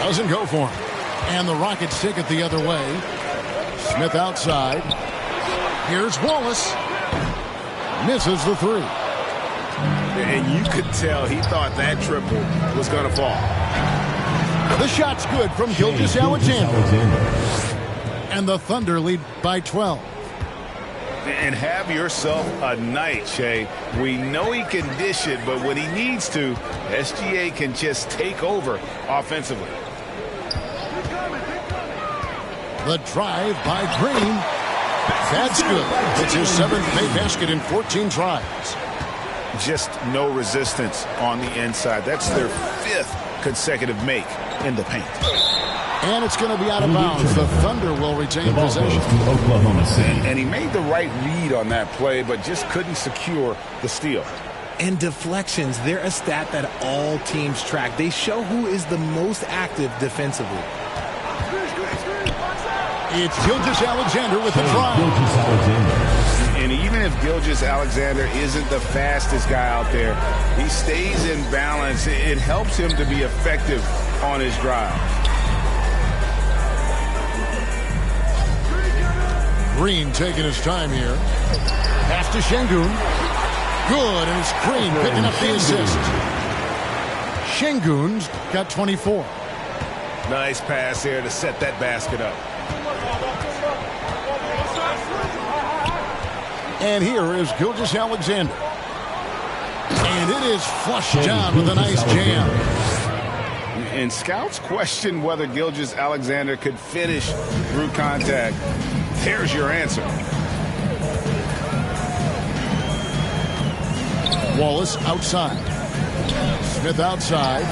Speaker 1: doesn't go for him. And the Rockets take it the other way. Smith outside. Here's Wallace. Misses the three.
Speaker 4: And you could tell he thought that triple was going to fall.
Speaker 1: The shot's good from Gilgeous-Alexander. And the Thunder lead by 12.
Speaker 4: And have yourself a night, Shay. We know he can dish it, but when he needs to, SGA can just take over offensively.
Speaker 1: The drive by Green. That's good. It's his 7th made basket in 14 tries.
Speaker 4: Just no resistance on the inside. That's their 5th consecutive make in the paint.
Speaker 1: And it's going to be out of bounds. The Thunder will retain possession.
Speaker 3: Oklahoma City.
Speaker 4: And he made the right read on that play, but just couldn't secure the steal.
Speaker 2: And deflections, they're a stat that all teams track. They show who is the most active defensively.
Speaker 1: It's Gilgeous-Alexander with the drive.
Speaker 4: And even if Gilgeous-Alexander isn't the fastest guy out there, he stays in balance. It helps him to be effective on his drive.
Speaker 1: Green taking his time here. Pass to Şengün. Good, and it's Green picking up the assist. Şengün's got 24.
Speaker 4: Nice pass here to set that basket up.
Speaker 1: And here is Gilgeous-Alexander. And And it is flushed down with a nice jam.
Speaker 5: And scouts question whether Gilgeous-Alexander could finish through contact. There's your answer.
Speaker 1: Wallace outside. Smith outside.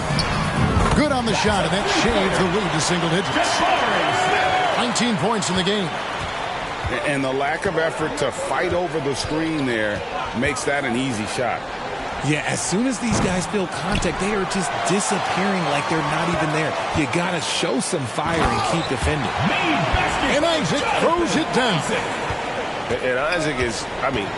Speaker 1: Good on the shot, and that shaves the lead to single digits. 19 points in the game.
Speaker 5: And the lack of effort to fight over the screen there makes that an easy shot.
Speaker 2: Yeah, as soon as these guys feel contact, they are just disappearing like they're not even there. You got to show some fire and keep defending.
Speaker 1: And Isaac throws it down.
Speaker 9: And Isaac is,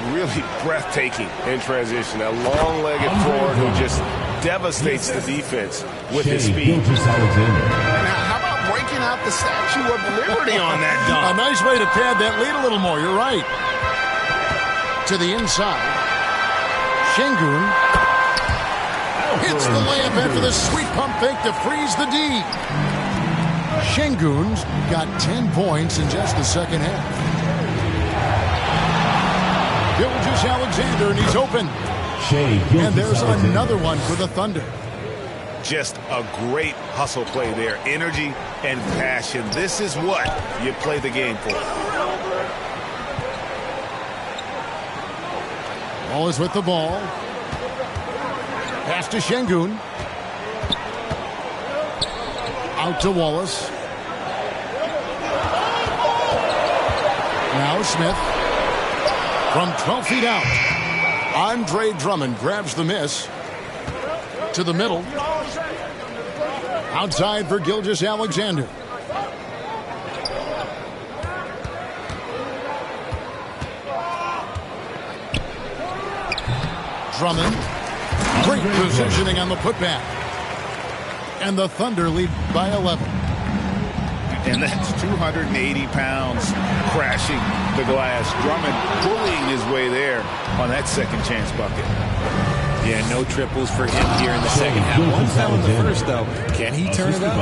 Speaker 9: really breathtaking in transition. A long-legged forward who just devastates the defense with his speed.
Speaker 5: And how about breaking out the Statue of Liberty on that dunk?
Speaker 1: A nice way to pad that lead a little more. You're right. To the inside. Şengün hits the layup after the sweet pump fake to freeze the D. Şengün's got 10 points in just the second half. Gilgeous-Alexander, and he's open. And there's another one for the Thunder.
Speaker 4: Just a great hustle play there. Energy and passion. This is what you play the game for.
Speaker 1: Wallace with the ball. Pass to Şengün. Out to Wallace. Now Smith. From 12 feet out. Andre Drummond grabs the miss. To the middle. Outside for Gilgeous-Alexander. Drummond. Great positioning on the putback. And the Thunder lead by 11.
Speaker 5: And that's 280 pounds crashing the glass. Drummond bullying his way there on that second chance bucket.
Speaker 2: Yeah, no triples for him here in the second half. One foul in the first, though. Can he turn it up?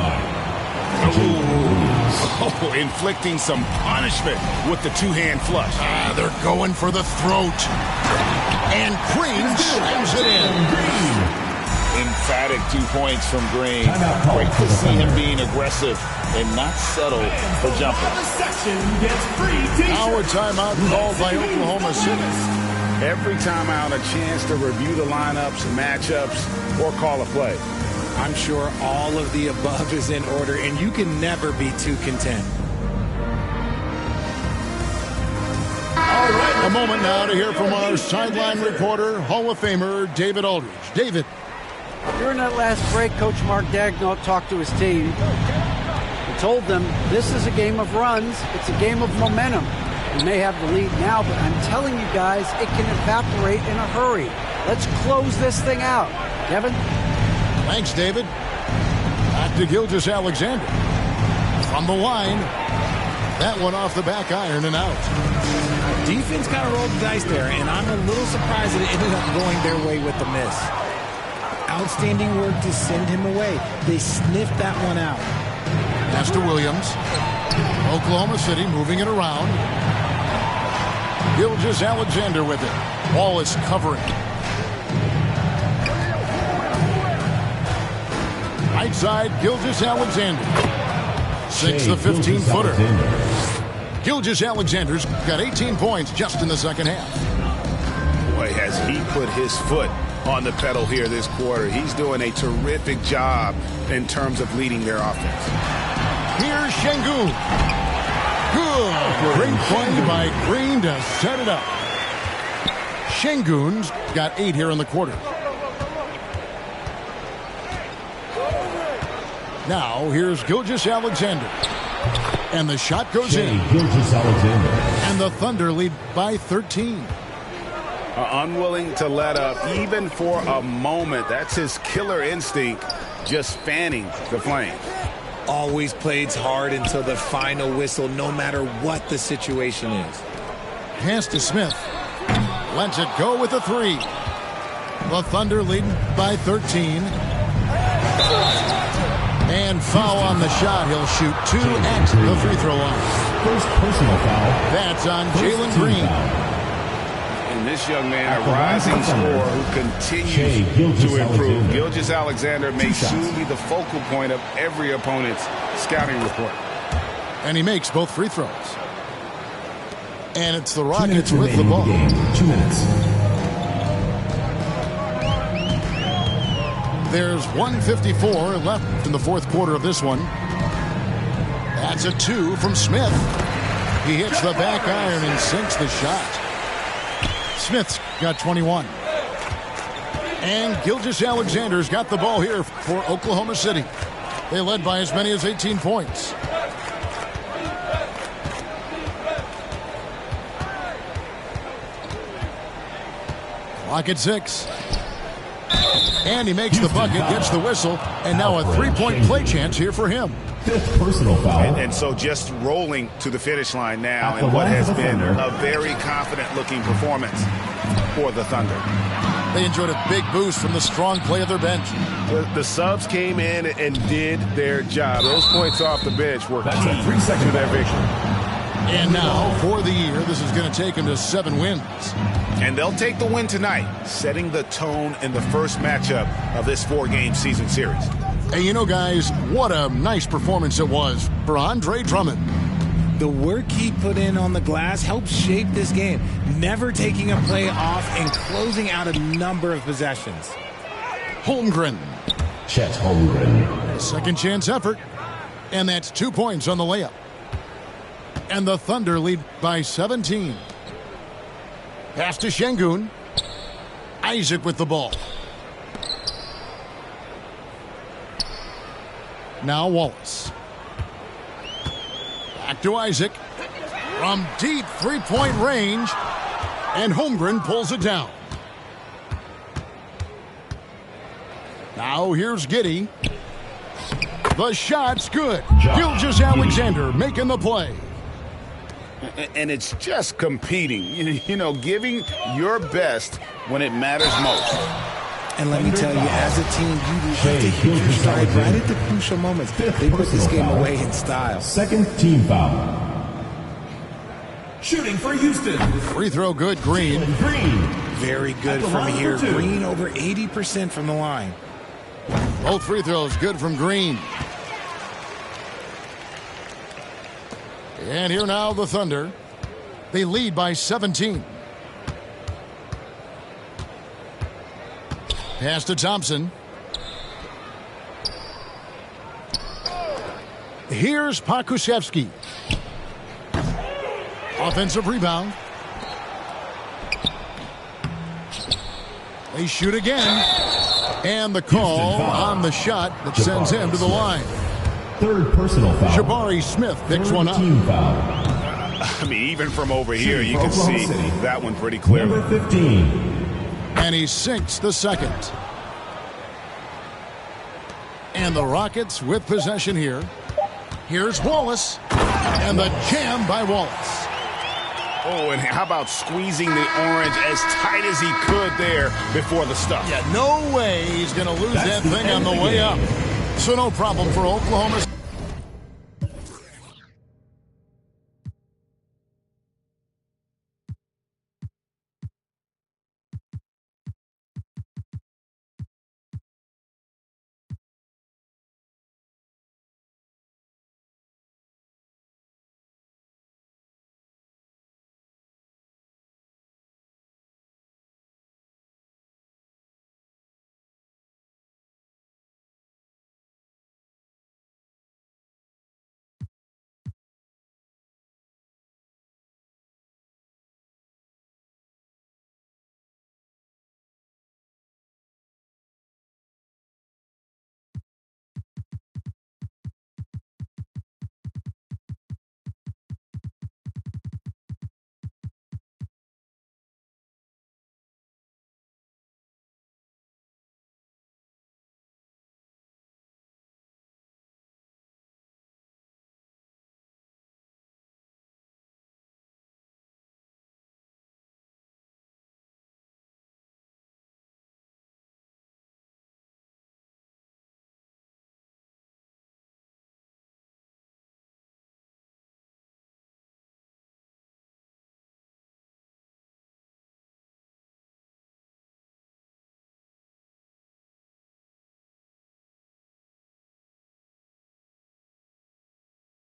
Speaker 5: Oh, inflicting some punishment with the two-hand flush.
Speaker 1: They're going for the throat. And Green slams it in.
Speaker 5: Emphatic 2 points from Green. Great to see him being aggressive and not settle for jumpers.
Speaker 1: Now a timeout called by Oklahoma City.
Speaker 5: Every time out, a chance to review the lineups, matchups, or call a play.
Speaker 2: I'm sure all of the above is in order, and you can never be too content.
Speaker 1: All right, a moment now to hear from our sideline reporter, Hall of Famer David Aldridge. David.
Speaker 6: During that last break, Coach Mark Daigneault talked to his team. He told them, this is a game of runs. It's a game of momentum. We may have the lead now, but I'm telling you guys, it can evaporate in a hurry. Let's close this thing out. Kevin?
Speaker 1: Thanks, David. Back to Gilgeous-Alexander. From the line. That one off the back iron and out.
Speaker 2: Defense kind of rolled the dice there, and I'm a little surprised that it ended up going their way with the miss. Outstanding work to send him away. They sniffed that one out.
Speaker 1: Pass to Williams. Oklahoma City moving it around. Gilgeous-Alexander with it. Wallace covering. Right side, Gilgeous-Alexander. 6 the 15-footer. Gilgeous-Alexander's got 18 points just in the second half.
Speaker 4: Boy, has he put his foot on the pedal here this quarter. He's doing a terrific job in terms of leading their offense.
Speaker 1: Here's Şengün. Good. Great play by Green to set it up. Şengün's got 8 here in the quarter. Now, here's Gilgeous-Alexander. And the shot goes in. And the Thunder lead by 13.
Speaker 5: Unwilling to let up even for a moment. That's his killer instinct, just fanning the flame.
Speaker 2: Always plays hard until the final whistle, no matter what the situation is.
Speaker 1: Pass to Smith. Lets it go with a 3. The Thunder leading by 13. And foul on the shot. He'll shoot 2 at the free throw line.
Speaker 3: First personal foul.
Speaker 1: That's on Jalen Green.
Speaker 5: And this young man, a rising scorer who continues to improve. Gilgeous-Alexander may soon be the focal point of every opponent's scouting report.
Speaker 1: And he makes both free throws. And it's the Rockets with the ball.
Speaker 3: 2 minutes.
Speaker 1: There's 1:54 left in the fourth quarter of this one. That's a 2 from Smith. He hits the back iron and sinks the shot. Smith's got 21. And Gilgeous-Alexander's got the ball here for Oklahoma City. They led by as many as 18 points. Clock at 6. And he makes the bucket, gets the whistle, and now a three-point play chance here for him.
Speaker 3: Fifth personal foul.
Speaker 4: And so just rolling to the finish line now in what has been a very confident-looking performance for the Thunder.
Speaker 1: They enjoyed a big boost from the strong play of their bench.
Speaker 9: The subs came in and did their job. Those points off the bench were key to their victory.
Speaker 1: And now, for the year, this is going to take them to 7 wins.
Speaker 4: And they'll take the win tonight, setting the tone in the first matchup of this 4-game season series.
Speaker 1: Hey, you know, guys, what a nice performance it was for Andre Drummond.
Speaker 2: The work he put in on the glass helped shape this game, never taking a play off and closing out a number of possessions.
Speaker 1: Holmgren.
Speaker 3: Chet Holmgren.
Speaker 1: Second chance effort. And that's 2 points on the layup. And the Thunder lead by 17. Pass to Şengün. Isaac with the ball. Now Wallace. Back to Isaac. From deep three-point range. And Holmgren pulls it down. Now here's Giddey. The shot's good. Gilgeous-Alexander making the play.
Speaker 4: And it's just competing, you know, giving your best when it matters most.
Speaker 2: And let me tell you, as a team, you have to hit your stride right at the crucial moments. They put this game away in style.
Speaker 3: Second team foul. Shooting for Houston.
Speaker 1: Free throw good, Green.
Speaker 2: Very good from here. Green over 80% from the line.
Speaker 1: Both free throws good from Green. And here now the Thunder. They lead by 17. Pass to Thompson. Here's Pokusevski. Offensive rebound. They shoot again. And the call on the shot that sends him to the line.
Speaker 3: Third personal foul.
Speaker 1: Jabari Smith picks one up.
Speaker 3: Team foul.
Speaker 4: I mean, even from over here, you can see that one pretty clearly.
Speaker 3: Number 15.
Speaker 1: And he sinks the second. And the Rockets with possession here. Here's Wallace. And the jam by Wallace.
Speaker 4: Oh, and how about squeezing the orange as tight as he could there before the stuff?
Speaker 1: Yeah, no way he's going to lose that thing on the way up. So no problem for Oklahoma.